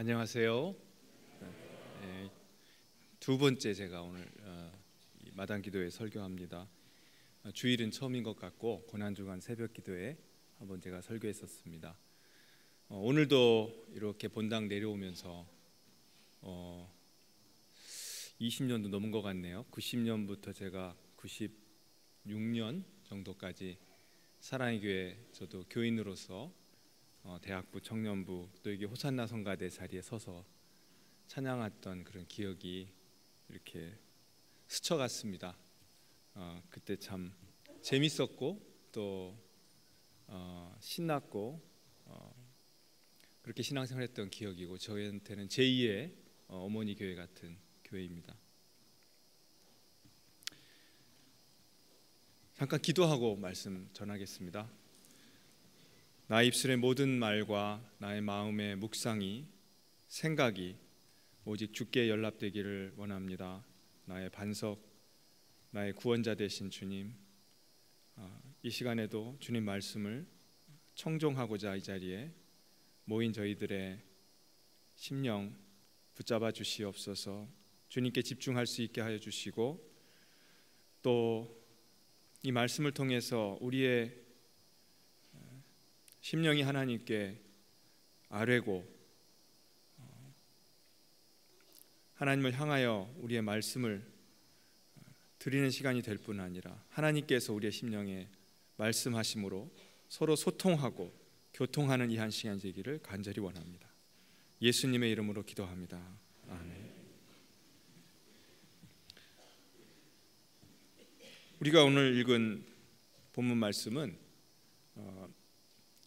안녕하세요. 네, 두 번째 제가 오늘 이 마당 기도에 설교합니다. 주일은 처음인 것 같고 고난주간 새벽 기도에 한번 제가 설교했었습니다. 오늘도 이렇게 본당 내려오면서 20년도 넘은 것 같네요. 90년부터 제가 96년 정도까지 사랑의 교회 저도 교인으로서 대학부, 청년부 또 여기 호산나 성가대 자리에 서서 찬양했던 그런 기억이 이렇게 스쳐갔습니다. 그때 참 재밌었고 또 신났고 그렇게 신앙생활했던 기억이고 저희한테는 제2의 어머니 교회 같은 교회입니다. 잠깐 기도하고 말씀 전하겠습니다. 나의 입술의 모든 말과 나의 마음의 묵상이 생각이 오직 주께 연락되기를 원합니다. 나의 반석, 나의 구원자 되신 주님, 이 시간에도 주님 말씀을 청종하고자 이 자리에 모인 저희들의 심령 붙잡아 주시옵소서. 주님께 집중할 수 있게 하여 주시고 또 이 말씀을 통해서 우리의 심령이 하나님께 아뢰고 하나님을 향하여 우리의 말씀을 드리는 시간이 될 뿐 아니라 하나님께서 우리의 심령에 말씀하심으로 서로 소통하고 교통하는 이 한 시간 되기를 간절히 원합니다. 예수님의 이름으로 기도합니다. 아멘. 우리가 오늘 읽은 본문 말씀은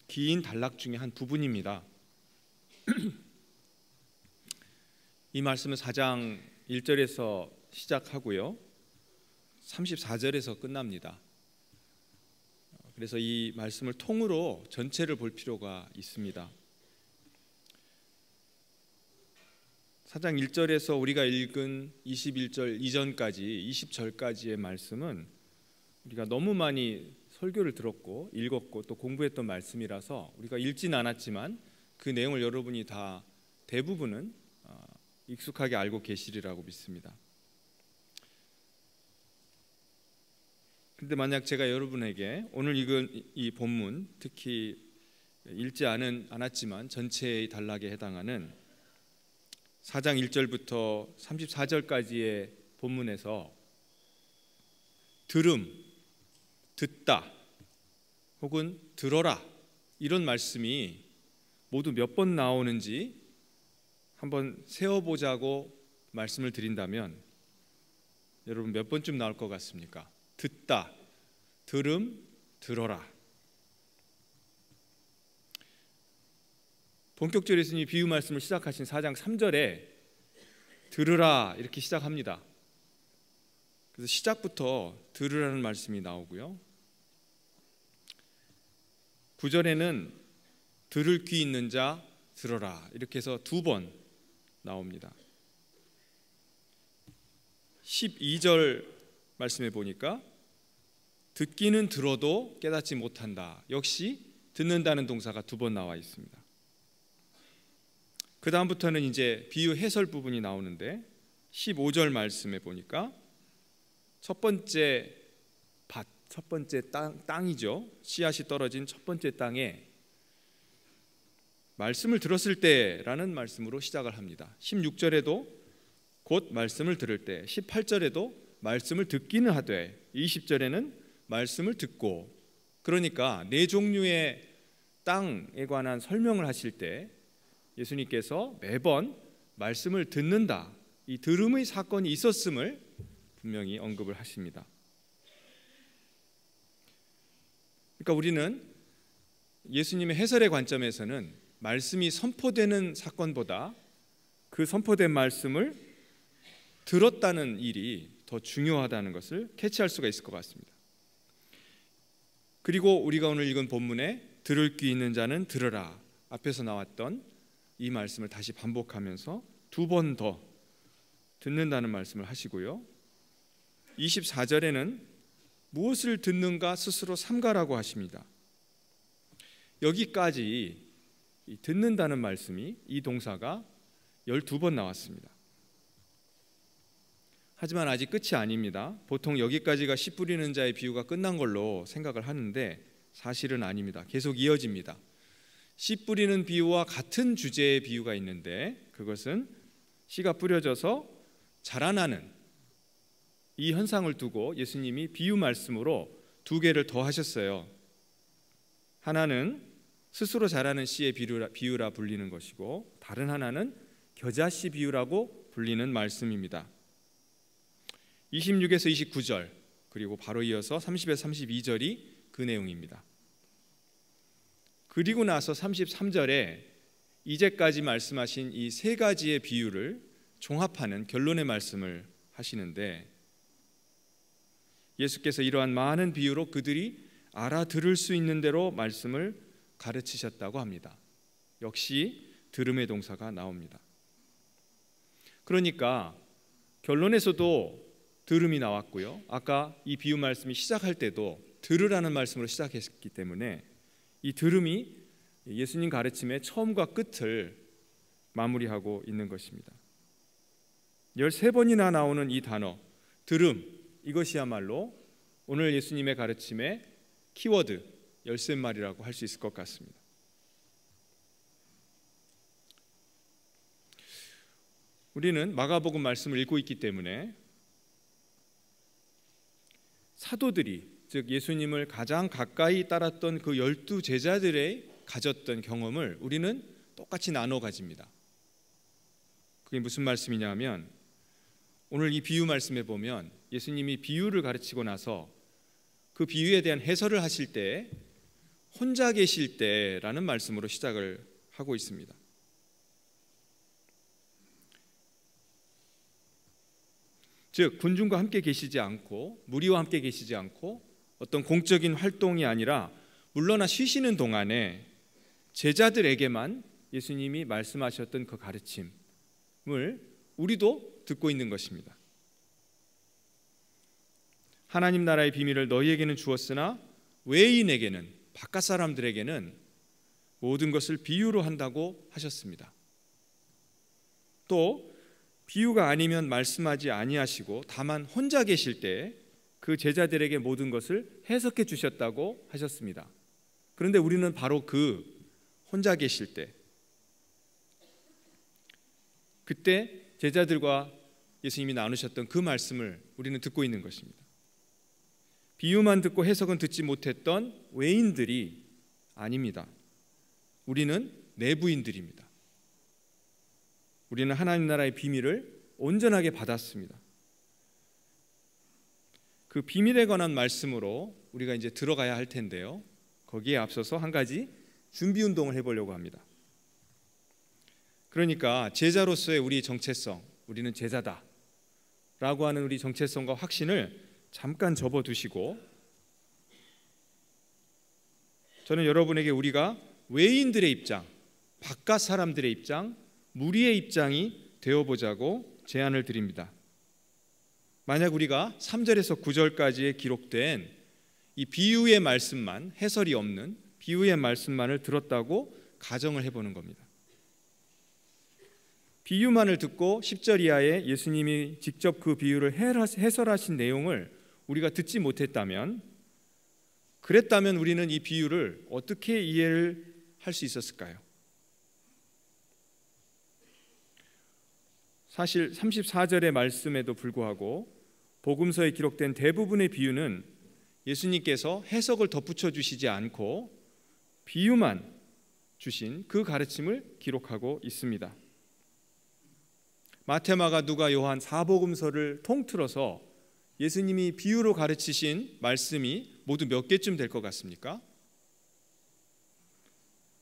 긴 단락 중에 한 부분입니다. 이 말씀은 4장 1절에서 시작하고요 34절에서 끝납니다. 그래서 이 말씀을 통으로 전체를 볼 필요가 있습니다. 4장 1절에서 우리가 읽은 21절 이전까지 20절까지의 말씀은 우리가 너무 많이 설교를 들었고 읽었고 또 공부했던 말씀이라서 우리가 읽진 않았지만 그 내용을 여러분이 다 대부분은 익숙하게 알고 계시리라고 믿습니다. 그런데 만약 제가 여러분에게 오늘 읽은 이 본문, 특히 읽지 않았지만 전체의 단락에 해당하는 4장 1절부터 34절까지의 본문에서 들음, 듣다 혹은 들어라 이런 말씀이 모두 몇 번 나오는지 한번 세어보자고 말씀을 드린다면 여러분 몇 번쯤 나올 것 같습니까? 듣다, 들음, 들어라. 본격적으로 예수님이 비유 말씀을 시작하신 4장 3절에 들으라 이렇게 시작합니다. 그래서 시작부터 들으라는 말씀이 나오고요 9절에는 들을 귀 있는 자 들어라 이렇게 해서 두 번 나옵니다. 12절 말씀해 보니까 듣기는 들어도 깨닫지 못한다. 역시 듣는다는 동사가 두 번 나와 있습니다. 그 다음부터는 이제 비유 해설 부분이 나오는데 15절 말씀해 보니까 첫 번째 밭, 첫 번째 땅이죠. 씨앗이 떨어진 첫 번째 땅에 말씀을 들었을 때라는 말씀으로 시작을 합니다. 16절에도 곧 말씀을 들을 때, 18절에도 말씀을 듣기는 하되 20절에는 말씀을 듣고, 그러니까 네 종류의 땅에 관한 설명을 하실 때 예수님께서 매번 말씀을 듣는다, 이 들음의 사건이 있었음을 분명히 언급을 하십니다. 그러니까 우리는 예수님의 해설의 관점에서는 말씀이 선포되는 사건보다 그 선포된 말씀을 들었다는 일이 더 중요하다는 것을 캐치할 수가 있을 것 같습니다. 그리고 우리가 오늘 읽은 본문에 들을 귀 있는 자는 들으라 앞에서 나왔던 이 말씀을 다시 반복하면서 두 번 더 듣는다는 말씀을 하시고요 24절에는 무엇을 듣는가 스스로 삼가라고 하십니다. 여기까지 듣는다는 말씀이, 이 동사가 12번 나왔습니다. 하지만 아직 끝이 아닙니다. 보통 여기까지가 씨 뿌리는 자의 비유가 끝난 걸로 생각을 하는데 사실은 아닙니다. 계속 이어집니다. 씨 뿌리는 비유와 같은 주제의 비유가 있는데 그것은 씨가 뿌려져서 자라나는 이 현상을 두고 예수님이 비유 말씀으로 두 개를 더 하셨어요. 하나는 스스로 자라는 씨의 비유라 불리는 것이고 다른 하나는 겨자씨 비유라고 불리는 말씀입니다. 26에서 29절 그리고 바로 이어서 30에서 32절이 그 내용입니다. 그리고 나서 33절에 이제까지 말씀하신 이 세 가지의 비유를 종합하는 결론의 말씀을 하시는데 예수께서 이러한 많은 비유로 그들이 알아들을 수 있는 대로 말씀을 가르치셨다고 합니다. 역시 들음의 동사가 나옵니다. 그러니까 결론에서도 들음이 나왔고요. 아까 이 비유 말씀이 시작할 때도 들으라는 말씀으로 시작했기 때문에 이 들음이 예수님 가르침의 처음과 끝을 마무리하고 있는 것입니다. 13번이나 나오는 이 단어 들음, 이것이야말로 오늘 예수님의 가르침의 키워드 열쇠말이라고 할 수 있을 것 같습니다. 우리는 마가복음 말씀을 읽고 있기 때문에 사도들이 즉 예수님을 가장 가까이 따랐던 그 12제자들의 가졌던 경험을 우리는 똑같이 나눠 가집니다. 그게 무슨 말씀이냐 하면 오늘 이 비유 말씀에 보면 예수님이 비유를 가르치고 나서 그 비유에 대한 해설을 하실 때 혼자 계실 때라는 말씀으로 시작을 하고 있습니다. 즉 군중과 함께 계시지 않고 무리와 함께 계시지 않고 어떤 공적인 활동이 아니라 물러나 쉬시는 동안에 제자들에게만 예수님이 말씀하셨던 그 가르침을 우리도 듣고 있는 것입니다. 하나님 나라의 비밀을 너희에게는 주었으나 외인에게는 바깥 사람들에게는 모든 것을 비유로 한다고 하셨습니다. 또 비유가 아니면 말씀하지 아니하시고 다만 혼자 계실 때 그 제자들에게 모든 것을 해석해 주셨다고 하셨습니다. 그런데 우리는 바로 그 혼자 계실 때 그때 제자들과 예수님이 나누셨던 그 말씀을 우리는 듣고 있는 것입니다. 비유만 듣고 해석은 듣지 못했던 외인들이 아닙니다. 우리는 내부인들입니다. 우리는 하나님 나라의 비밀을 온전하게 받았습니다. 그 비밀에 관한 말씀으로 우리가 이제 들어가야 할 텐데요. 거기에 앞서서 한 가지 준비 운동을 해보려고 합니다. 그러니까 제자로서의 우리 정체성, 우리는 제자다 라고 하는 우리 정체성과 확신을 잠깐 접어두시고 저는 여러분에게 우리가 외인들의 입장, 바깥 사람들의 입장, 무리의 입장이 되어보자고 제안을 드립니다. 만약 우리가 3절에서 9절까지에 기록된 이 비유의 말씀만, 해설이 없는 비유의 말씀만을 들었다고 가정을 해보는 겁니다. 비유만을 듣고 10절 이하에 예수님이 직접 그 비유를 해설하신 내용을 우리가 듣지 못했다면, 그랬다면 우리는 이 비유를 어떻게 이해를 할 수 있었을까요? 사실 34절의 말씀에도 불구하고 복음서에 기록된 대부분의 비유는 예수님께서 해석을 덧붙여 주시지 않고 비유만 주신 그 가르침을 기록하고 있습니다. 마태, 마가, 누가, 요한 4복음서를 통틀어서 예수님이 비유로 가르치신 말씀이 모두 몇 개쯤 될 것 같습니까?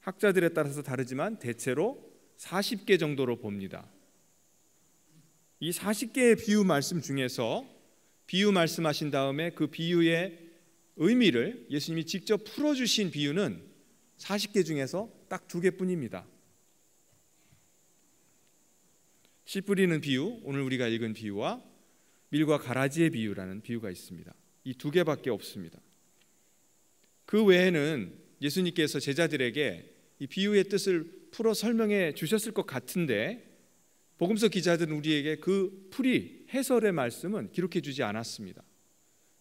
학자들에 따라서 다르지만 대체로 40개 정도로 봅니다. 이 40개의 비유 말씀 중에서 비유 말씀하신 다음에 그 비유의 의미를 예수님이 직접 풀어주신 비유는 40개 중에서 딱 2개뿐입니다. 씨 뿌리는 비유, 오늘 우리가 읽은 비유와 밀과 가라지의 비유라는 비유가 있습니다. 이 2개밖에 없습니다. 그 외에는 예수님께서 제자들에게 이 비유의 뜻을 풀어 설명해 주셨을 것 같은데 복음서 기자들은 우리에게 그 풀이 해설의 말씀은 기록해 주지 않았습니다.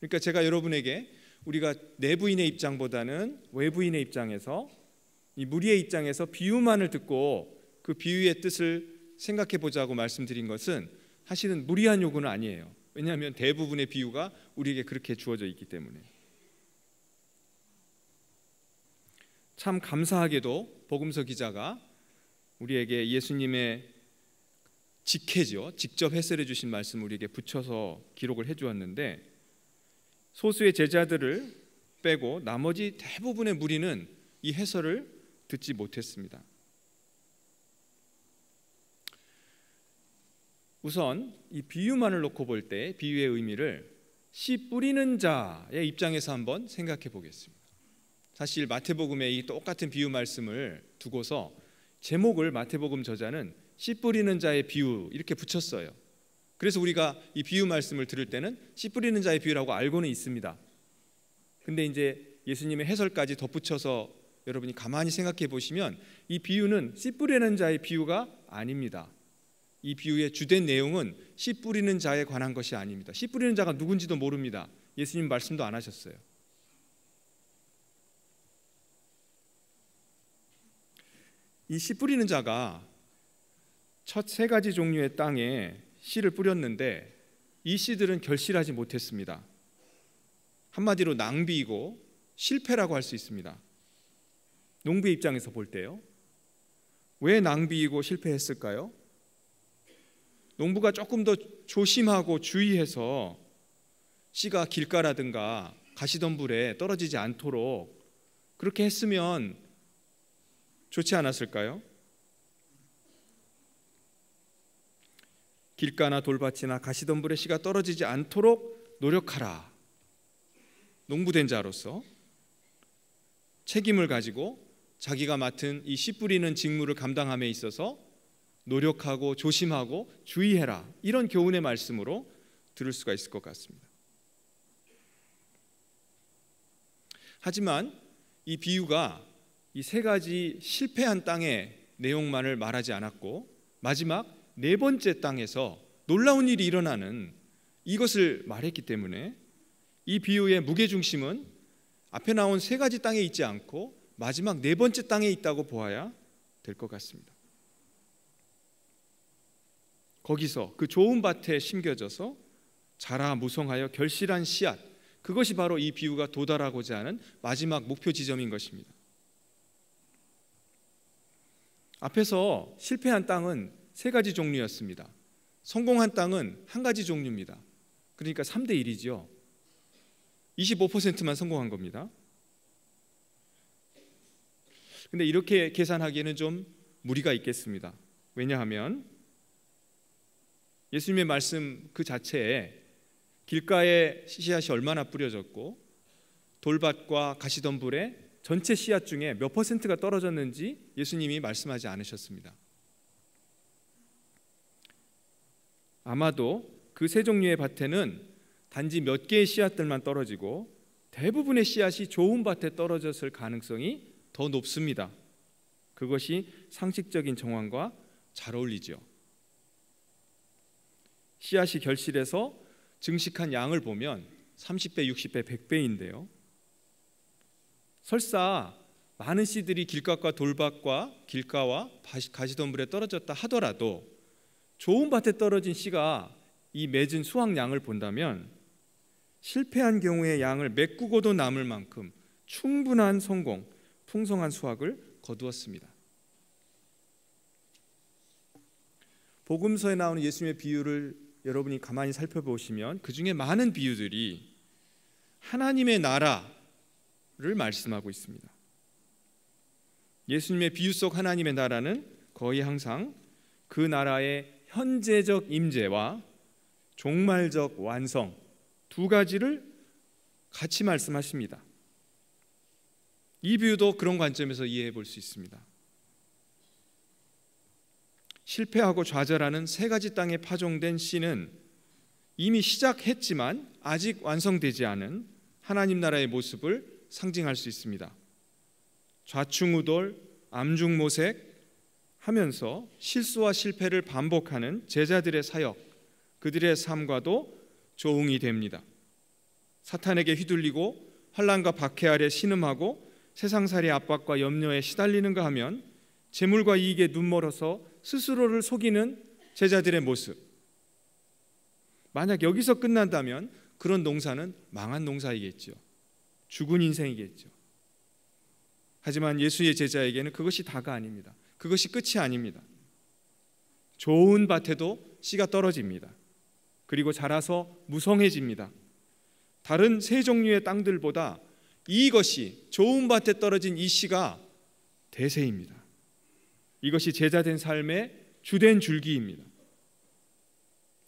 그러니까 제가 여러분에게 우리가 내부인의 입장보다는 외부인의 입장에서, 이 무리의 입장에서 비유만을 듣고 그 비유의 뜻을 생각해 보자고 말씀드린 것은 사실은 무리한 요구는 아니에요. 왜냐하면 대부분의 비유가 우리에게 그렇게 주어져 있기 때문에. 참 감사하게도 복음서 기자가 우리에게 예수님의 직해죠, 직접 해설해 주신 말씀을 우리에게 붙여서 기록을 해 주었는데, 소수의 제자들을 빼고 나머지 대부분의 무리는 이 해설을 듣지 못했습니다. 우선 이 비유만을 놓고 볼 때 비유의 의미를 씨 뿌리는 자의 입장에서 한번 생각해 보겠습니다. 사실 마태복음의 이 똑같은 비유 말씀을 두고서 제목을 마태복음 저자는 씨 뿌리는 자의 비유 이렇게 붙였어요. 그래서 우리가 이 비유 말씀을 들을 때는 씨 뿌리는 자의 비유라고 알고는 있습니다. 근데 이제 예수님의 해설까지 덧붙여서 여러분이 가만히 생각해 보시면 이 비유는 씨 뿌리는 자의 비유가 아닙니다. 이 비유의 주된 내용은 씨 뿌리는 자에 관한 것이 아닙니다. 씨 뿌리는 자가 누군지도 모릅니다. 예수님 말씀도 안 하셨어요. 이 씨 뿌리는 자가 첫 세 가지 종류의 땅에 씨를 뿌렸는데 이 씨들은 결실하지 못했습니다. 한마디로 낭비이고 실패라고 할 수 있습니다. 농부의 입장에서 볼 때요. 왜 낭비이고 실패했을까요? 농부가 조금 더 조심하고 주의해서 씨가 길가라든가 가시덤불에 떨어지지 않도록 그렇게 했으면 좋지 않았을까요? 길가나 돌밭이나 가시덤불에 씨가 떨어지지 않도록 노력하라. 농부된 자로서 책임을 가지고 자기가 맡은 이 씨 뿌리는 직무를 감당함에 있어서 노력하고 조심하고 주의해라. 이런 교훈의 말씀으로 들을 수가 있을 것 같습니다. 하지만 이 비유가 이 세 가지 실패한 땅의 내용만을 말하지 않았고 마지막 네 번째 땅에서 놀라운 일이 일어나는 이것을 말했기 때문에 이 비유의 무게중심은 앞에 나온 세 가지 땅에 있지 않고 마지막 네 번째 땅에 있다고 보아야 될 것 같습니다. 거기서 그 좋은 밭에 심겨져서 자라 무성하여 결실한 씨앗, 그것이 바로 이 비유가 도달하고자 하는 마지막 목표 지점인 것입니다. 앞에서 실패한 땅은 세 가지 종류였습니다. 성공한 땅은 한 가지 종류입니다. 그러니까 3대 1이죠. 25%만 성공한 겁니다. 근데 이렇게 계산하기에는 좀 무리가 있겠습니다. 왜냐하면 예수님의 말씀 그 자체에 길가에 씨앗이 얼마나 뿌려졌고 돌밭과 가시덤불에 전체 씨앗 중에 몇 퍼센트가 떨어졌는지 예수님이 말씀하지 않으셨습니다. 아마도 그 세 종류의 밭에는 단지 몇 개의 씨앗들만 떨어지고 대부분의 씨앗이 좋은 밭에 떨어졌을 가능성이 더 높습니다. 그것이 상식적인 정황과 잘 어울리죠. 씨앗이 결실해서 증식한 양을 보면 30배, 60배, 100배인데요. 설사 많은 씨들이 길가와 돌밭과 길가와 가시덤불에 떨어졌다 하더라도 좋은 밭에 떨어진 씨가 이 맺은 수확량을 본다면 실패한 경우의 양을 메꾸고도 남을 만큼 충분한 성공, 풍성한 수확을 거두었습니다. 복음서에 나오는 예수님의 비유를 여러분이 가만히 살펴보시면 그 중에 많은 비유들이 하나님의 나라를 말씀하고 있습니다. 예수님의 비유 속 하나님의 나라는 거의 항상 그 나라의 현재적 임재와 종말적 완성 두 가지를 같이 말씀하십니다. 이 비유도 그런 관점에서 이해해 볼 수 있습니다. 실패하고 좌절하는 세 가지 땅에 파종된 씨는 이미 시작했지만 아직 완성되지 않은 하나님 나라의 모습을 상징할 수 있습니다. 좌충우돌, 암중모색, 하면서 실수와 실패를 반복하는 제자들의 사역, 그들의 삶과도 조응이 됩니다. 사탄에게 휘둘리고 환난과 박해 아래 신음하고 세상살이의 압박과 염려에 시달리는가 하면 재물과 이익에 눈멀어서 스스로를 속이는 제자들의 모습. 만약 여기서 끝난다면 그런 농사는 망한 농사이겠죠. 죽은 인생이겠죠. 하지만 예수의 제자에게는 그것이 다가 아닙니다. 그것이 끝이 아닙니다. 좋은 밭에도 씨가 떨어집니다. 그리고 자라서 무성해집니다. 다른 세 종류의 땅들보다 이것이 좋은 밭에 떨어진 이 씨가 대세입니다. 이것이 제자된 삶의 주된 줄기입니다.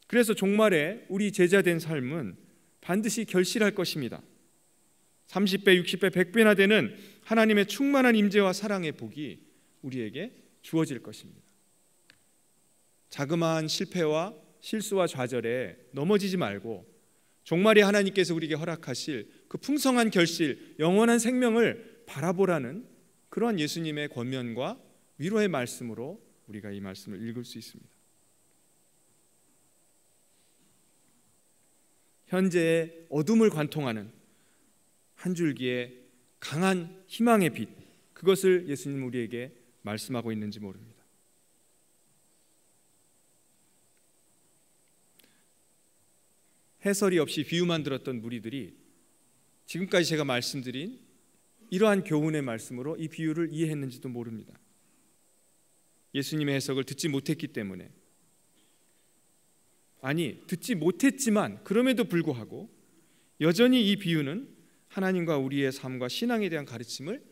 그래서 종말에 우리 제자된 삶은 반드시 결실할 것입니다. 30배, 60배, 100배나 되는 하나님의 충만한 임재와 사랑의 복이 우리에게 주어질 것입니다. 자그마한 실패와 실수와 좌절에 넘어지지 말고 종말에 하나님께서 우리에게 허락하실 그 풍성한 결실, 영원한 생명을 바라보라는 그러한 예수님의 권면과 위로의 말씀으로 우리가 이 말씀을 읽을 수 있습니다. 현재의 어둠을 관통하는 한 줄기의 강한 희망의 빛, 그것을 예수님 우리에게 말씀하고 있는지 모릅니다. 해설이 없이 비유만 들었던 무리들이 지금까지 제가 말씀드린 이러한 교훈의 말씀으로 이 비유를 이해했는지도 모릅니다. 예수님의 해석을 듣지 못했기 때문에, 아니 듣지 못했지만 그럼에도 불구하고 여전히 이 비유는 하나님과 우리의 삶과 신앙에 대한 가르침을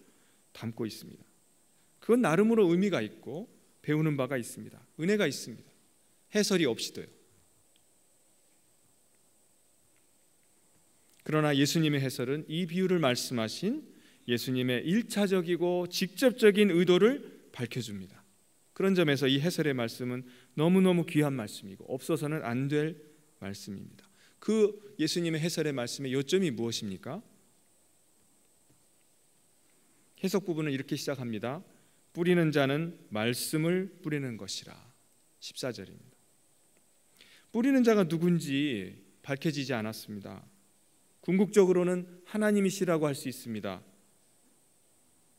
담고 있습니다. 그건 나름으로 의미가 있고 배우는 바가 있습니다. 은혜가 있습니다. 해설이 없이도요. 그러나 예수님의 해설은 이 비유를 말씀하신 예수님의 1차적이고 직접적인 의도를 밝혀줍니다. 그런 점에서 이 해설의 말씀은 너무너무 귀한 말씀이고 없어서는 안 될 말씀입니다. 그 예수님의 해설의 말씀의 요점이 무엇입니까? 해석 부분은 이렇게 시작합니다. 뿌리는 자는 말씀을 뿌리는 것이라. 14절입니다. 뿌리는 자가 누군지 밝혀지지 않았습니다. 궁극적으로는 하나님이시라고 할 수 있습니다.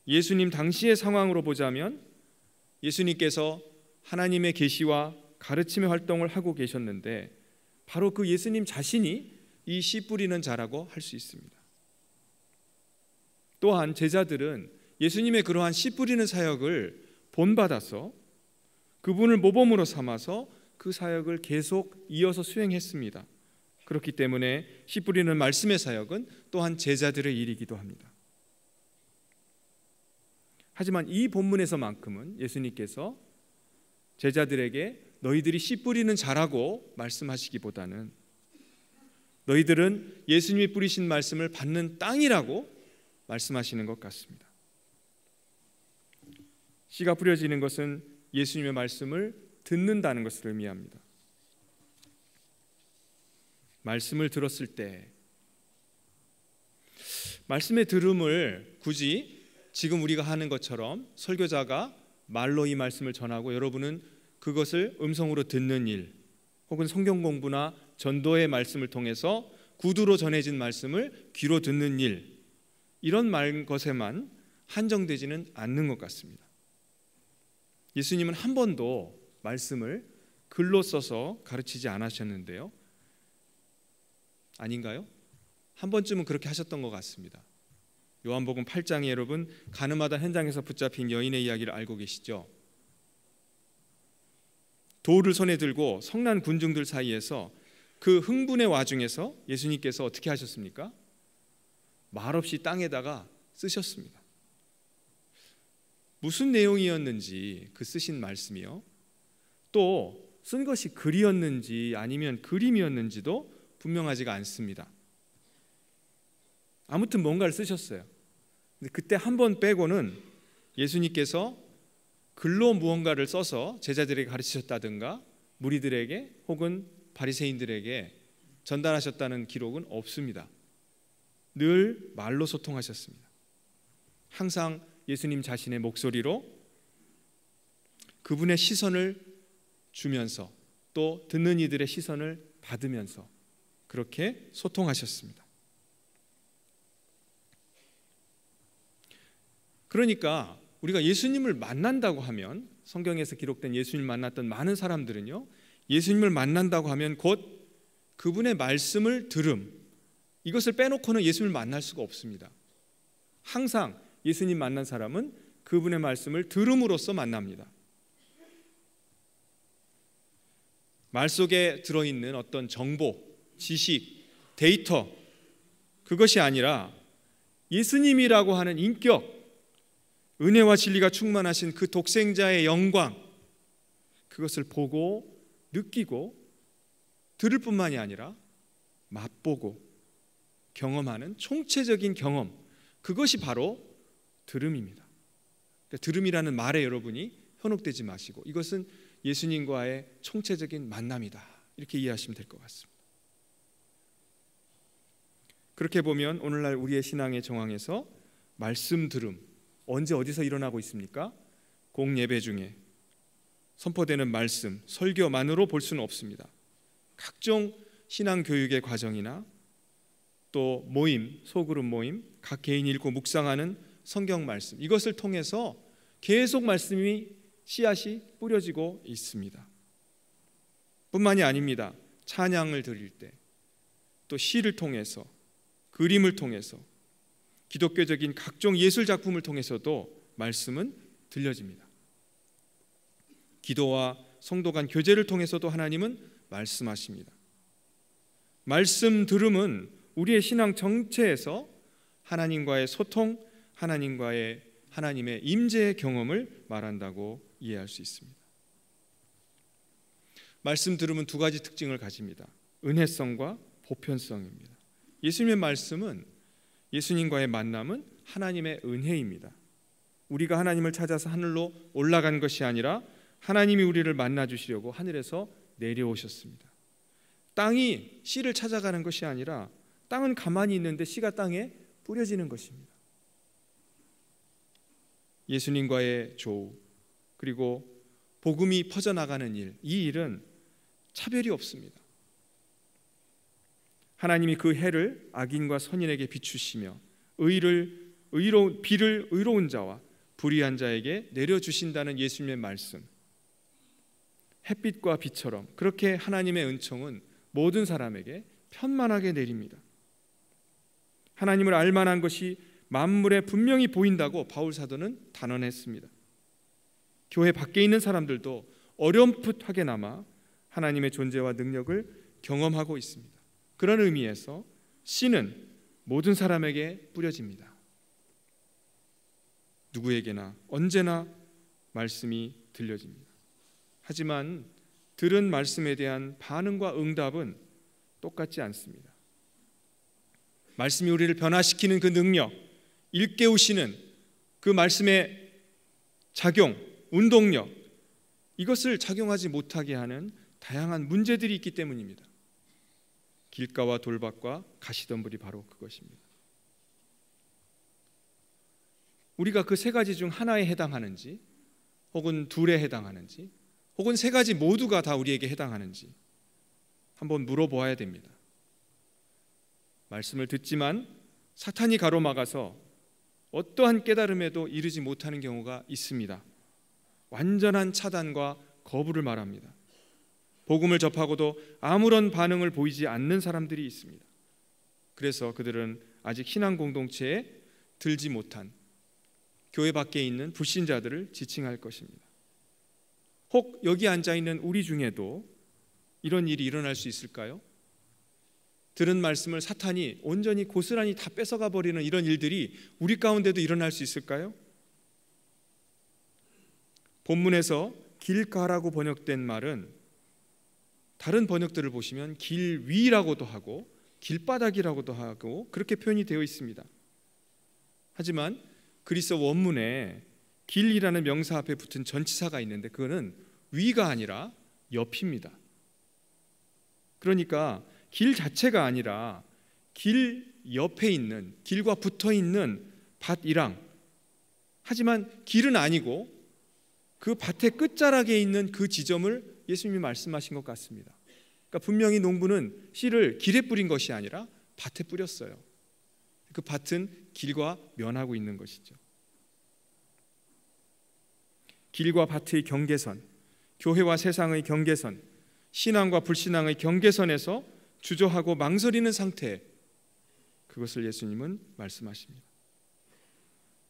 예수님 당시의 상황으로 보자면 예수님께서 하나님의 계시와 가르침의 활동을 하고 계셨는데 바로 그 예수님 자신이 이 씨 뿌리는 자라고 할 수 있습니다. 또한 제자들은 예수님의 그러한 씨 뿌리는 사역을 본받아서 그분을 모범으로 삼아서 그 사역을 계속 이어서 수행했습니다. 그렇기 때문에 씨 뿌리는 말씀의 사역은 또한 제자들의 일이기도 합니다. 하지만 이 본문에서만큼은 예수님께서 제자들에게 너희들이 씨 뿌리는 자라고 말씀하시기보다는 너희들은 예수님이 뿌리신 말씀을 받는 땅이라고 말씀하시는 것 같습니다. 씨가 뿌려지는 것은 예수님의 말씀을 듣는다는 것을 의미합니다. 말씀을 들었을 때 말씀의 들음을 굳이 지금 우리가 하는 것처럼 설교자가 말로 이 말씀을 전하고 여러분은 그것을 음성으로 듣는 일, 혹은 성경 공부나 전도의 말씀을 통해서 구두로 전해진 말씀을 귀로 듣는 일, 이런 것에만 한정되지는 않는 것 같습니다. 예수님은 한 번도 말씀을 글로 써서 가르치지 않으셨는데요. 아닌가요? 한 번쯤은 그렇게 하셨던 것 같습니다. 요한복음 8장에 여러분 가늠하던 현장에서 붙잡힌 여인의 이야기를 알고 계시죠? 돌을 손에 들고 성난 군중들 사이에서 그 흥분의 와중에서 예수님께서 어떻게 하셨습니까? 말없이 땅에다가 쓰셨습니다. 무슨 내용이었는지 그 쓰신 말씀이요, 또 쓴 것이 글이었는지 아니면 그림이었는지도 분명하지가 않습니다. 아무튼 뭔가를 쓰셨어요. 근데 그때 한 번 빼고는 예수님께서 글로 무언가를 써서 제자들에게 가르치셨다든가 무리들에게 혹은 바리새인들에게 전달하셨다는 기록은 없습니다. 늘 말로 소통하셨습니다. 항상 예수님 자신의 목소리로 그분의 시선을 주면서 또 듣는 이들의 시선을 받으면서 그렇게 소통하셨습니다. 그러니까 우리가 예수님을 만난다고 하면, 성경에서 기록된 예수님을 만났던 많은 사람들은요, 예수님을 만난다고 하면 곧 그분의 말씀을 들음, 이것을 빼놓고는 예수님을 만날 수가 없습니다. 항상 예수님 만난 사람은 그분의 말씀을 들음으로써 만납니다. 말 속에 들어있는 어떤 정보, 지식, 데이터, 그것이 아니라 예수님이라고 하는 인격, 은혜와 진리가 충만하신 그 독생자의 영광, 그것을 보고 느끼고 들을 뿐만이 아니라 맛보고 경험하는 총체적인 경험, 그것이 바로 들음입니다. 그러니까 들음이라는 말에 여러분이 현혹되지 마시고 이것은 예수님과의 총체적인 만남이다, 이렇게 이해하시면 될 것 같습니다. 그렇게 보면 오늘날 우리의 신앙의 정황에서 말씀 들음, 언제 어디서 일어나고 있습니까? 공예배 중에 선포되는 말씀, 설교만으로 볼 수는 없습니다. 각종 신앙교육의 과정이나 또 모임, 소그룹 모임, 각 개인이 읽고 묵상하는 성경 말씀, 이것을 통해서 계속 말씀이 씨앗이 뿌려지고 있습니다. 뿐만이 아닙니다. 찬양을 드릴 때, 또 시를 통해서, 그림을 통해서, 기독교적인 각종 예술 작품을 통해서도 말씀은 들려집니다. 기도와 성도 간 교제를 통해서도 하나님은 말씀하십니다. 말씀 들음은 우리의 신앙 정체에서 하나님과의 소통, 하나님의 임재의 경험을 말한다고 이해할 수 있습니다. 말씀 들음은 두 가지 특징을 가집니다. 은혜성과 보편성입니다. 예수님의 말씀은, 예수님과의 만남은 하나님의 은혜입니다. 우리가 하나님을 찾아서 하늘로 올라간 것이 아니라 하나님이 우리를 만나주시려고 하늘에서 내려오셨습니다. 땅이 씨를 찾아가는 것이 아니라 땅은 가만히 있는데 씨가 땅에 뿌려지는 것입니다. 예수님과의 조우, 그리고 복음이 퍼져나가는 일, 이 일은 차별이 없습니다. 하나님이 그 해를 악인과 선인에게 비추시며 비를 의로운 자와 불의한 자에게 내려주신다는 예수님의 말씀, 햇빛과 비처럼 그렇게 하나님의 은총은 모든 사람에게 편만하게 내립니다. 하나님을 알만한 것이 만물에 분명히 보인다고 바울 사도는 단언했습니다. 교회 밖에 있는 사람들도 어렴풋하게나마 하나님의 존재와 능력을 경험하고 있습니다. 그런 의미에서 씨는 모든 사람에게 뿌려집니다. 누구에게나 언제나 말씀이 들려집니다. 하지만 들은 말씀에 대한 반응과 응답은 똑같지 않습니다. 말씀이 우리를 변화시키는 그 능력, 일깨우시는 그 말씀의 작용, 운동력, 이것을 작용하지 못하게 하는 다양한 문제들이 있기 때문입니다. 길가와 돌밭과 가시덤불이 바로 그것입니다. 우리가 그 세 가지 중 하나에 해당하는지, 혹은 둘에 해당하는지, 혹은 세 가지 모두가 다 우리에게 해당하는지 한번 물어보아야 됩니다. 말씀을 듣지만 사탄이 가로막아서 어떠한 깨달음에도 이르지 못하는 경우가 있습니다. 완전한 차단과 거부를 말합니다. 복음을 접하고도 아무런 반응을 보이지 않는 사람들이 있습니다. 그래서 그들은 아직 신앙 공동체에 들지 못한 교회 밖에 있는 불신자들을 지칭할 것입니다. 혹 여기 앉아있는 우리 중에도 이런 일이 일어날 수 있을까요? 들은 말씀을 사탄이 온전히 고스란히 다 뺏어가 버리는 이런 일들이 우리 가운데도 일어날 수 있을까요? 본문에서 길가라고 번역된 말은 다른 번역들을 보시면 길 위라고도 하고 길바닥이라고도 하고 그렇게 표현이 되어 있습니다. 하지만 그리스 원문에 길이라는 명사 앞에 붙은 전치사가 있는데 그거는 위가 아니라 옆입니다. 그러니까 길 자체가 아니라 길 옆에 있는, 길과 붙어 있는 밭이랑, 하지만 길은 아니고 그 밭의 끝자락에 있는 그 지점을 예수님이 말씀하신 것 같습니다. 그러니까 분명히 농부는 씨를 길에 뿌린 것이 아니라 밭에 뿌렸어요. 그 밭은 길과 면하고 있는 것이죠. 길과 밭의 경계선, 교회와 세상의 경계선, 신앙과 불신앙의 경계선에서 주저하고 망설이는 상태, 그것을 예수님은 말씀하십니다.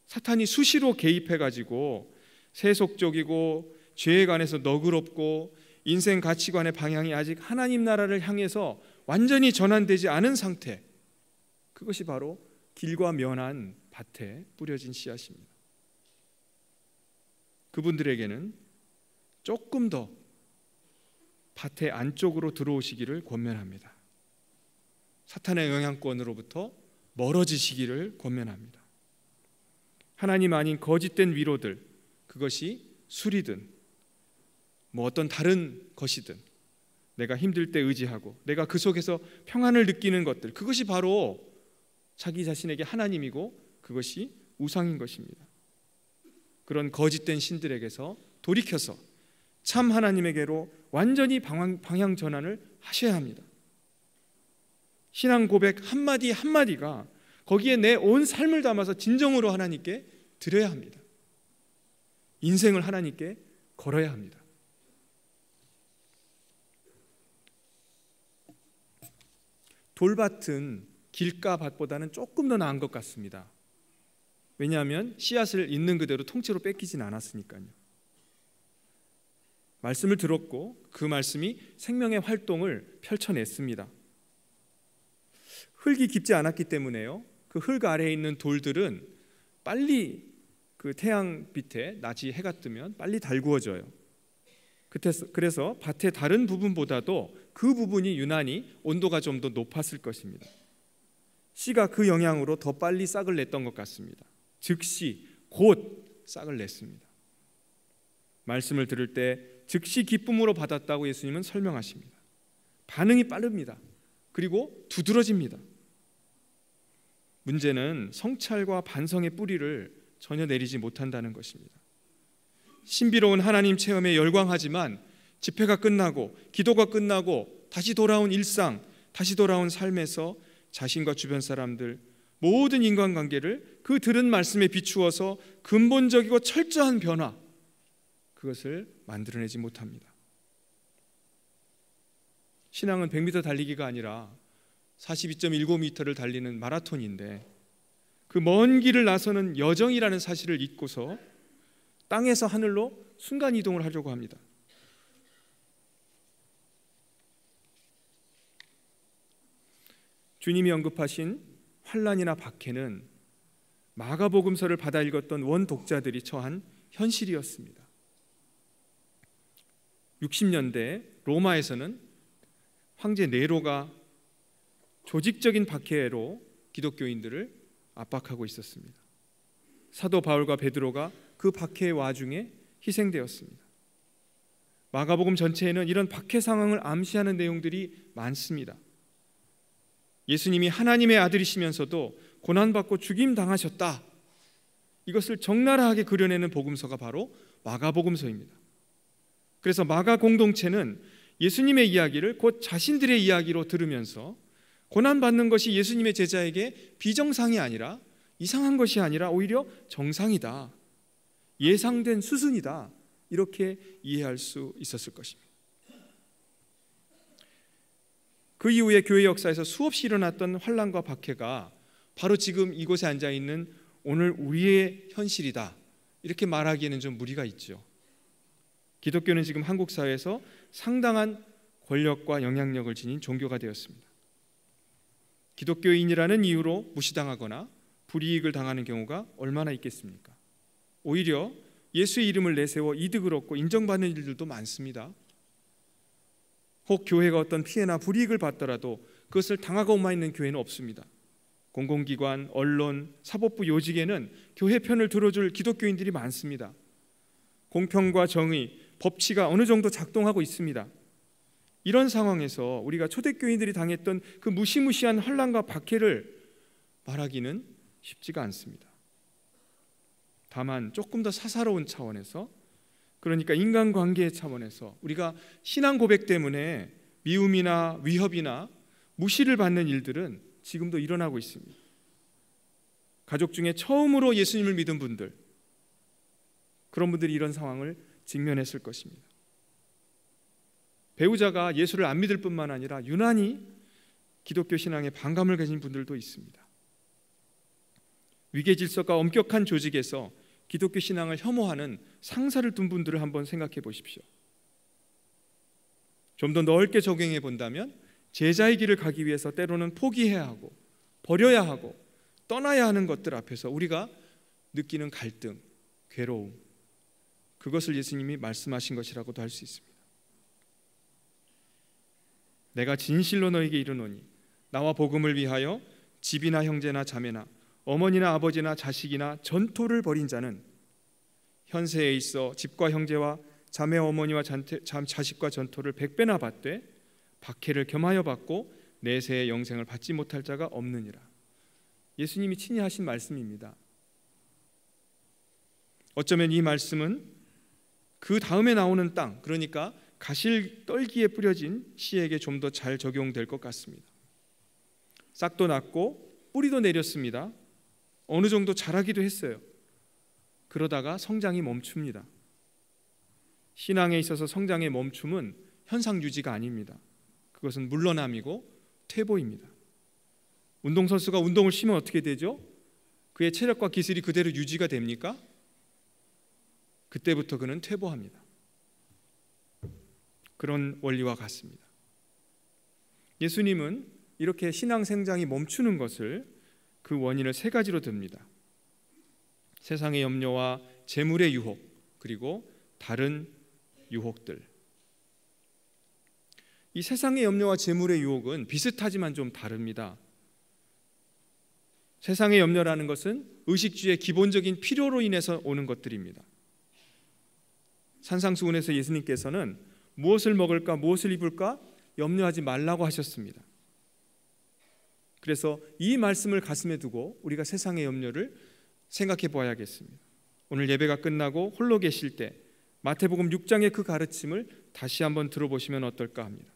사탄이 수시로 개입해가지고 세속적이고 죄에 관해서 너그럽고 인생 가치관의 방향이 아직 하나님 나라를 향해서 완전히 전환되지 않은 상태, 그것이 바로 길과 면한 밭에 뿌려진 씨앗입니다. 그분들에게는 조금 더 밭의 안쪽으로 들어오시기를 권면합니다. 사탄의 영향권으로부터 멀어지시기를 권면합니다. 하나님 아닌 거짓된 위로들, 그것이 술이든 뭐 어떤 다른 것이든 내가 힘들 때 의지하고 내가 그 속에서 평안을 느끼는 것들, 그것이 바로 자기 자신에게 하나님이고 그것이 우상인 것입니다. 그런 거짓된 신들에게서 돌이켜서 참 하나님에게로 완전히 방향 전환을 하셔야 합니다. 신앙 고백 한마디 한마디가 거기에 내 온 삶을 담아서 진정으로 하나님께 드려야 합니다. 인생을 하나님께 걸어야 합니다. 돌밭은 길가밭보다는 조금 더 나은 것 같습니다. 왜냐하면 씨앗을 있는 그대로 통째로 뺏기진 않았으니까요. 말씀을 들었고 그 말씀이 생명의 활동을 펼쳐냈습니다. 흙이 깊지 않았기 때문에요, 그 흙 아래에 있는 돌들은 빨리 그 태양 빛에 낮이 해가 뜨면 빨리 달구어져요. 그래서 밭의 다른 부분보다도 그 부분이 유난히 온도가 좀 더 높았을 것입니다. 씨가 그 영향으로 더 빨리 싹을 냈던 것 같습니다. 즉시 곧 싹을 냈습니다. 말씀을 들을 때 즉시 기쁨으로 받았다고 예수님은 설명하십니다. 반응이 빠릅니다. 그리고 두드러집니다. 문제는 성찰과 반성의 뿌리를 전혀 내리지 못한다는 것입니다. 신비로운 하나님 체험에 열광하지만 집회가 끝나고 기도가 끝나고 다시 돌아온 일상, 다시 돌아온 삶에서 자신과 주변 사람들, 모든 인간관계를 그 들은 말씀에 비추어서 근본적이고 철저한 변화, 그것을 만들어내지 못합니다. 신앙은 100m 달리기가 아니라 42.19m를 달리는 마라톤인데 그 먼 길을 나서는 여정이라는 사실을 잊고서 땅에서 하늘로 순간 이동을 하려고 합니다. 주님이 언급하신 환난이나 박해는 마가복음서를 받아 읽었던 원독자들이 처한 현실이었습니다. 60년대 로마에서는 황제 네로가 조직적인 박해로 기독교인들을 압박하고 있었습니다. 사도 바울과 베드로가 그 박해의 와중에 희생되었습니다. 마가복음 전체에는 이런 박해 상황을 암시하는 내용들이 많습니다. 예수님이 하나님의 아들이시면서도 고난받고 죽임당하셨다, 이것을 적나라하게 그려내는 복음서가 바로 마가복음서입니다. 그래서 마가 공동체는 예수님의 이야기를 곧 자신들의 이야기로 들으면서 고난받는 것이 예수님의 제자에게 비정상이 아니라, 이상한 것이 아니라 오히려 정상이다, 예상된 수순이다, 이렇게 이해할 수 있었을 것입니다. 그 이후에 교회 역사에서 수없이 일어났던 환난과 박해가 바로 지금 이곳에 앉아있는 오늘 우리의 현실이다, 이렇게 말하기에는 좀 무리가 있죠. 기독교는 지금 한국 사회에서 상당한 권력과 영향력을 지닌 종교가 되었습니다. 기독교인이라는 이유로 무시당하거나 불이익을 당하는 경우가 얼마나 있겠습니까? 오히려 예수의 이름을 내세워 이득을 얻고 인정받는 일들도 많습니다. 혹 교회가 어떤 피해나 불이익을 받더라도 그것을 당하고만 있는 교회는 없습니다. 공공기관, 언론, 사법부 요직에는 교회 편을 들어줄 기독교인들이 많습니다. 공평과 정의, 법치가 어느 정도 작동하고 있습니다. 이런 상황에서 우리가 초대교인들이 당했던 그 무시무시한 환난과 박해를 말하기는 쉽지가 않습니다. 다만 조금 더 사사로운 차원에서 그러니까 인간관계의 차원에서 우리가 신앙 고백 때문에 미움이나 위협이나 무시를 받는 일들은 지금도 일어나고 있습니다. 가족 중에 처음으로 예수님을 믿은 분들, 그런 분들이 이런 상황을 직면했을 것입니다. 배우자가 예수를 안 믿을 뿐만 아니라 유난히 기독교 신앙에 반감을 가진 분들도 있습니다. 위계 질서가 엄격한 조직에서 기독교 신앙을 혐오하는 상사를 둔 분들을 한번 생각해 보십시오. 좀 더 넓게 적용해 본다면 제자의 길을 가기 위해서 때로는 포기해야 하고 버려야 하고 떠나야 하는 것들 앞에서 우리가 느끼는 갈등, 괴로움, 그것을 예수님이 말씀하신 것이라고도 할 수 있습니다. 내가 진실로 너에게 이르노니 나와 복음을 위하여 집이나 형제나 자매나 어머니나 아버지나 자식이나 전토를 벌인 자는 현세에 있어 집과 형제와 자매 어머니와 자식과 전토를 100배나 받되 박해를 겸하여 받고 내세의 영생을 받지 못할 자가 없느니라. 예수님이 친히 하신 말씀입니다. 어쩌면 이 말씀은 그 다음에 나오는 땅, 그러니까 가실 떨기에 뿌려진 씨에게 좀 더 잘 적용될 것 같습니다. 싹도 났고 뿌리도 내렸습니다. 어느 정도 자라기도 했어요. 그러다가 성장이 멈춥니다. 신앙에 있어서 성장의 멈춤은 현상 유지가 아닙니다. 그것은 물러남이고 퇴보입니다. 운동선수가 운동을 쉬면 어떻게 되죠? 그의 체력과 기술이 그대로 유지가 됩니까? 그때부터 그는 퇴보합니다. 그런 원리와 같습니다. 예수님은 이렇게 신앙 생장이 멈추는 것을 그 원인을 세 가지로 듭니다. 세상의 염려와 재물의 유혹, 그리고 다른 유혹들. 이 세상의 염려와 재물의 유혹은 비슷하지만 좀 다릅니다. 세상의 염려라는 것은 의식주의 기본적인 필요로 인해서 오는 것들입니다. 산상수훈에서 예수님께서는 무엇을 먹을까, 무엇을 입을까 염려하지 말라고 하셨습니다. 그래서 이 말씀을 가슴에 두고 우리가 세상의 염려를 생각해 보아야겠습니다. 오늘 예배가 끝나고 홀로 계실 때 마태복음 6장의 그 가르침을 다시 한번 들어보시면 어떨까 합니다.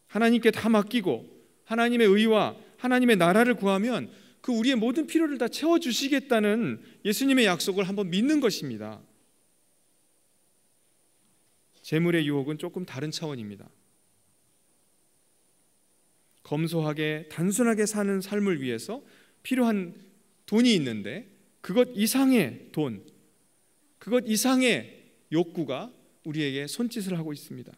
하나님께 다 맡기고 하나님의 의와 하나님의 나라를 구하면 그 우리의 모든 필요를 다 채워주시겠다는 예수님의 약속을 한번 믿는 것입니다. 재물의 유혹은 조금 다른 차원입니다. 검소하게 단순하게 사는 삶을 위해서 필요한 돈이 있는데 그것 이상의 돈, 그것 이상의 욕구가 우리에게 손짓을 하고 있습니다.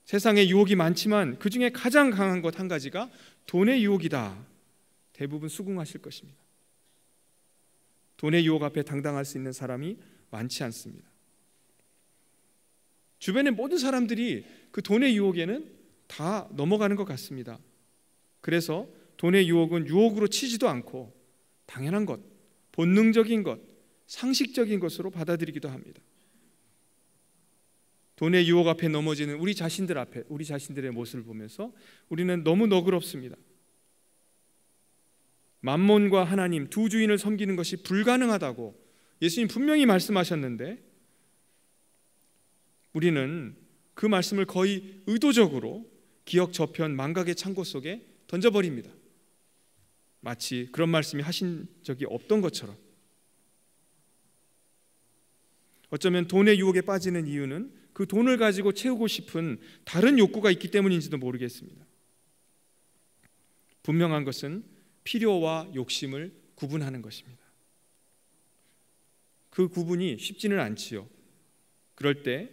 세상에 유혹이 많지만 그 중에 가장 강한 것 한 가지가 돈의 유혹이다. 대부분 수긍하실 것입니다. 돈의 유혹 앞에 당당할 수 있는 사람이 많지 않습니다. 주변의 모든 사람들이 그 돈의 유혹에는 다 넘어가는 것 같습니다. 그래서 돈의 유혹은 유혹으로 치지도 않고 당연한 것, 본능적인 것, 상식적인 것으로 받아들이기도 합니다. 돈의 유혹 앞에 넘어지는 우리 자신들 앞에, 우리 자신들의 모습을 보면서 우리는 너무 너그럽습니다. 만몬과 하나님 두 주인을 섬기는 것이 불가능하다고 예수님 분명히 말씀하셨는데 우리는 그 말씀을 거의 의도적으로 기억 저편 망각의 창고 속에 던져버립니다. 마치 그런 말씀이 하신 적이 없던 것처럼. 어쩌면 돈의 유혹에 빠지는 이유는 그 돈을 가지고 채우고 싶은 다른 욕구가 있기 때문인지도 모르겠습니다. 분명한 것은 필요와 욕심을 구분하는 것입니다. 그 구분이 쉽지는 않지요. 그럴 때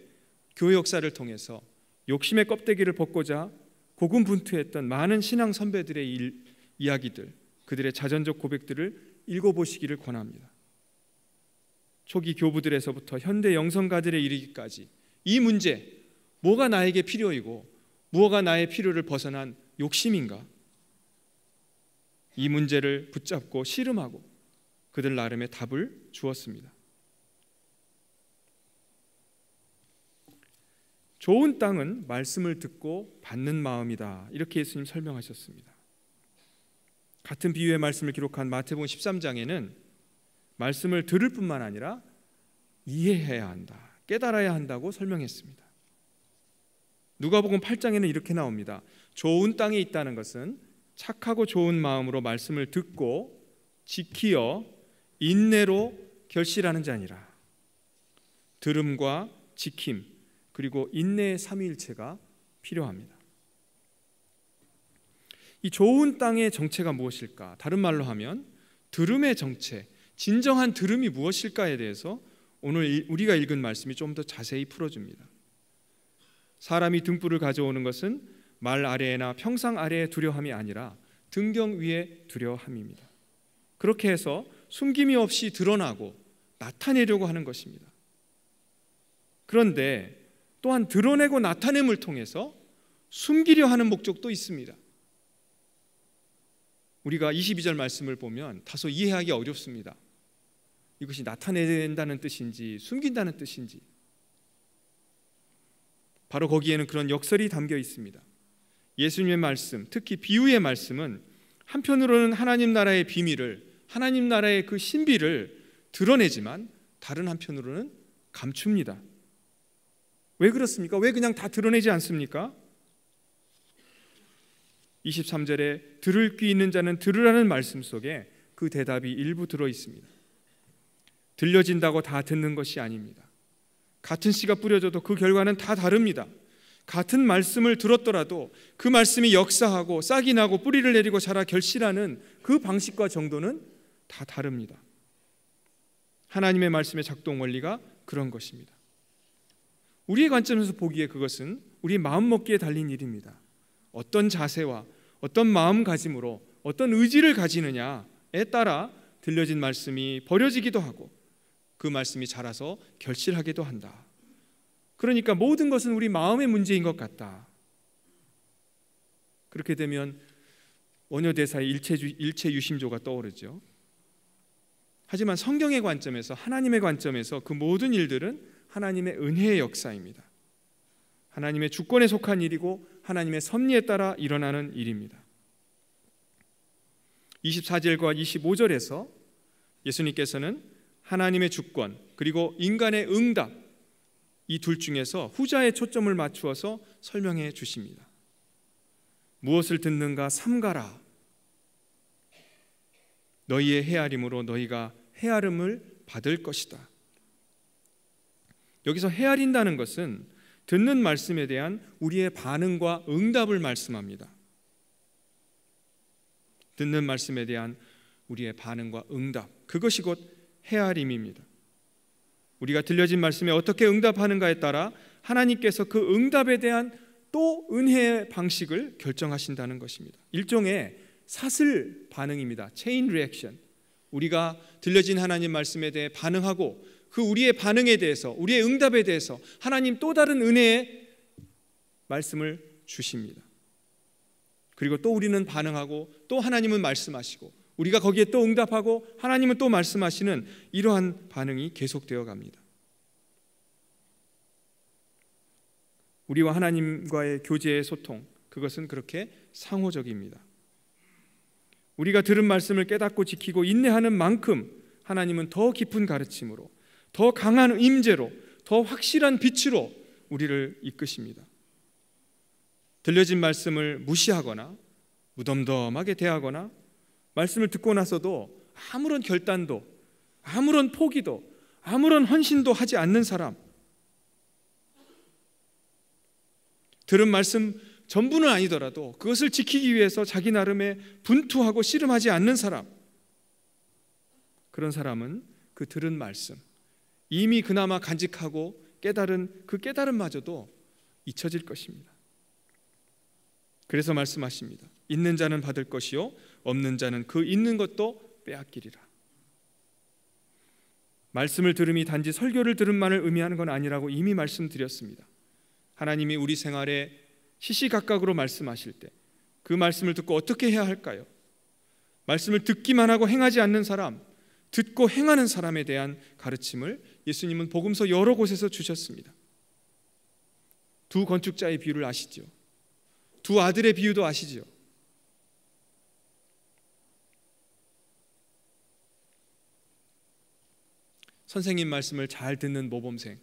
교회 역사를 통해서 욕심의 껍데기를 벗고자 고군분투했던 많은 신앙 선배들의 이야기들, 그들의 자전적 고백들을 읽어보시기를 권합니다. 초기 교부들에서부터 현대 영성가들에 이르기까지 이 문제, 뭐가 나에게 필요이고 무엇가 나의 필요를 벗어난 욕심인가? 이 문제를 붙잡고 씨름하고 그들 나름의 답을 주었습니다. 좋은 땅은 말씀을 듣고 받는 마음이다. 이렇게 예수님 설명하셨습니다. 같은 비유의 말씀을 기록한 마태복음 13장에는 말씀을 들을 뿐만 아니라 이해해야 한다, 깨달아야 한다고 설명했습니다. 누가복음 8장에는 이렇게 나옵니다. 좋은 땅에 있다는 것은 착하고 좋은 마음으로 말씀을 듣고 지키어 인내로 결실하는 자니라. 들음과 지킴 그리고 인내의 삼위일체가 필요합니다. 이 좋은 땅의 정체가 무엇일까? 다른 말로 하면 들음의 정체, 진정한 들음이 무엇일까에 대해서 오늘 우리가 읽은 말씀이 좀 더 자세히 풀어줍니다. 사람이 등불을 가져오는 것은 말 아래나 평상 아래의 두려움이 아니라 등경 위의 두려움입니다. 그렇게 해서 숨김이 없이 드러나고 나타내려고 하는 것입니다. 그런데 또한 드러내고 나타냄을 통해서 숨기려 하는 목적도 있습니다. 우리가 22절 말씀을 보면 다소 이해하기 어렵습니다. 이것이 나타낸다는 뜻인지 숨긴다는 뜻인지. 바로 거기에는 그런 역설이 담겨 있습니다. 예수님의 말씀, 특히 비유의 말씀은 한편으로는 하나님 나라의 비밀을, 하나님 나라의 그 신비를 드러내지만 다른 한편으로는 감춥니다. 왜 그렇습니까? 왜 그냥 다 드러내지 않습니까? 23절에 들을 귀 있는 자는 들으라는 말씀 속에 그 대답이 일부 들어 있습니다. 들려진다고 다 듣는 것이 아닙니다. 같은 씨가 뿌려져도 그 결과는 다 다릅니다. 같은 말씀을 들었더라도 그 말씀이 역사하고 싹이 나고 뿌리를 내리고 자라 결실하는 그 방식과 정도는 다 다릅니다. 하나님의 말씀의 작동 원리가 그런 것입니다. 우리의 관점에서 보기에 그것은 우리 마음먹기에 달린 일입니다. 어떤 자세와 어떤 마음가짐으로 어떤 의지를 가지느냐에 따라 들려진 말씀이 버려지기도 하고 그 말씀이 자라서 결실하기도 한다. 그러니까 모든 것은 우리 마음의 문제인 것 같다. 그렇게 되면 원효대사의 일체유심조가 떠오르죠. 하지만 성경의 관점에서, 하나님의 관점에서 그 모든 일들은 하나님의 은혜의 역사입니다. 하나님의 주권에 속한 일이고 하나님의 섭리에 따라 일어나는 일입니다. 24절과 25절에서 예수님께서는 하나님의 주권 그리고 인간의 응답, 이 둘 중에서 후자에 초점을 맞추어서 설명해 주십니다. 무엇을 듣는가 삼가라. 너희의 헤아림으로 너희가 헤아림을 받을 것이다. 여기서 헤아린다는 것은 듣는 말씀에 대한 우리의 반응과 응답을 말씀합니다. 듣는 말씀에 대한 우리의 반응과 응답, 그것이 곧 헤아림입니다. 우리가 들려진 말씀에 어떻게 응답하는가에 따라 하나님께서 그 응답에 대한 또 은혜의 방식을 결정하신다는 것입니다. 일종의 사슬 반응입니다. 체인 리액션. 우리가 들려진 하나님 말씀에 대해 반응하고 그 우리의 반응에 대해서, 우리의 응답에 대해서 하나님 또 다른 은혜의 말씀을 주십니다. 그리고 또 우리는 반응하고 또 하나님은 말씀하시고 우리가 거기에 또 응답하고 하나님은 또 말씀하시는 이러한 반응이 계속되어 갑니다. 우리와 하나님과의 교제의 소통, 그것은 그렇게 상호적입니다. 우리가 들은 말씀을 깨닫고 지키고 인내하는 만큼 하나님은 더 깊은 가르침으로, 더 강한 임재로, 더 확실한 빛으로 우리를 이끄십니다. 들려진 말씀을 무시하거나 무덤덤하게 대하거나 말씀을 듣고 나서도 아무런 결단도, 아무런 포기도, 아무런 헌신도 하지 않는 사람, 들은 말씀 전부는 아니더라도 그것을 지키기 위해서 자기 나름의 분투하고 씨름하지 않는 사람, 그런 사람은 그 들은 말씀, 이미 그나마 간직하고 깨달은 그 깨달음마저도 잊혀질 것입니다. 그래서 말씀하십니다. 있는 자는 받을 것이요 없는 자는 그 있는 것도 빼앗기리라. 말씀을 들음이 단지 설교를 들음만을 의미하는 건 아니라고 이미 말씀드렸습니다. 하나님이 우리 생활에 시시각각으로 말씀하실 때 그 말씀을 듣고 어떻게 해야 할까요? 말씀을 듣기만 하고 행하지 않는 사람, 듣고 행하는 사람에 대한 가르침을 예수님은 복음서 여러 곳에서 주셨습니다. 두 건축자의 비유를 아시죠? 두 아들의 비유도 아시죠? 선생님 말씀을 잘 듣는 모범생,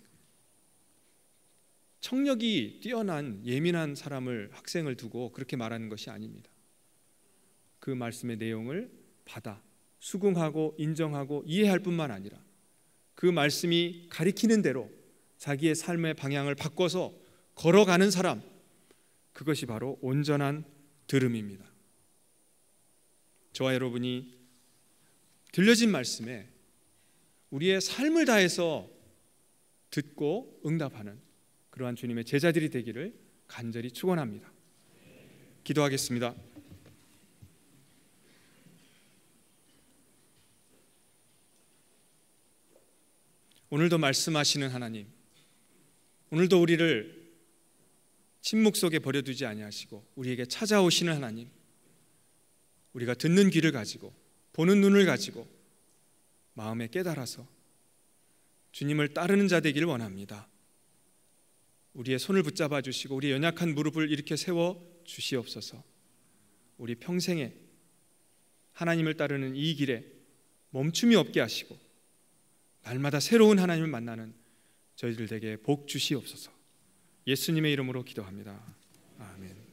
청력이 뛰어난 예민한 사람을 학생을 두고 그렇게 말하는 것이 아닙니다. 그 말씀의 내용을 받아 수긍하고 인정하고 이해할 뿐만 아니라 그 말씀이 가리키는 대로 자기의 삶의 방향을 바꿔서 걸어가는 사람, 그것이 바로 온전한 들음입니다. 저와 여러분이 들려진 말씀에 우리의 삶을 다해서 듣고 응답하는 그러한 주님의 제자들이 되기를 간절히 축원합니다. 기도하겠습니다. 오늘도 말씀하시는 하나님, 오늘도 우리를 침묵 속에 버려두지 아니하시고 우리에게 찾아오시는 하나님, 우리가 듣는 귀를 가지고 보는 눈을 가지고 마음에 깨달아서 주님을 따르는 자 되기를 원합니다. 우리의 손을 붙잡아 주시고 우리의 연약한 무릎을 일으켜 세워 주시옵소서. 우리 평생에 하나님을 따르는 이 길에 멈춤이 없게 하시고 날마다 새로운 하나님을 만나는 저희들에게 복 주시옵소서. 예수님의 이름으로 기도합니다. 아멘.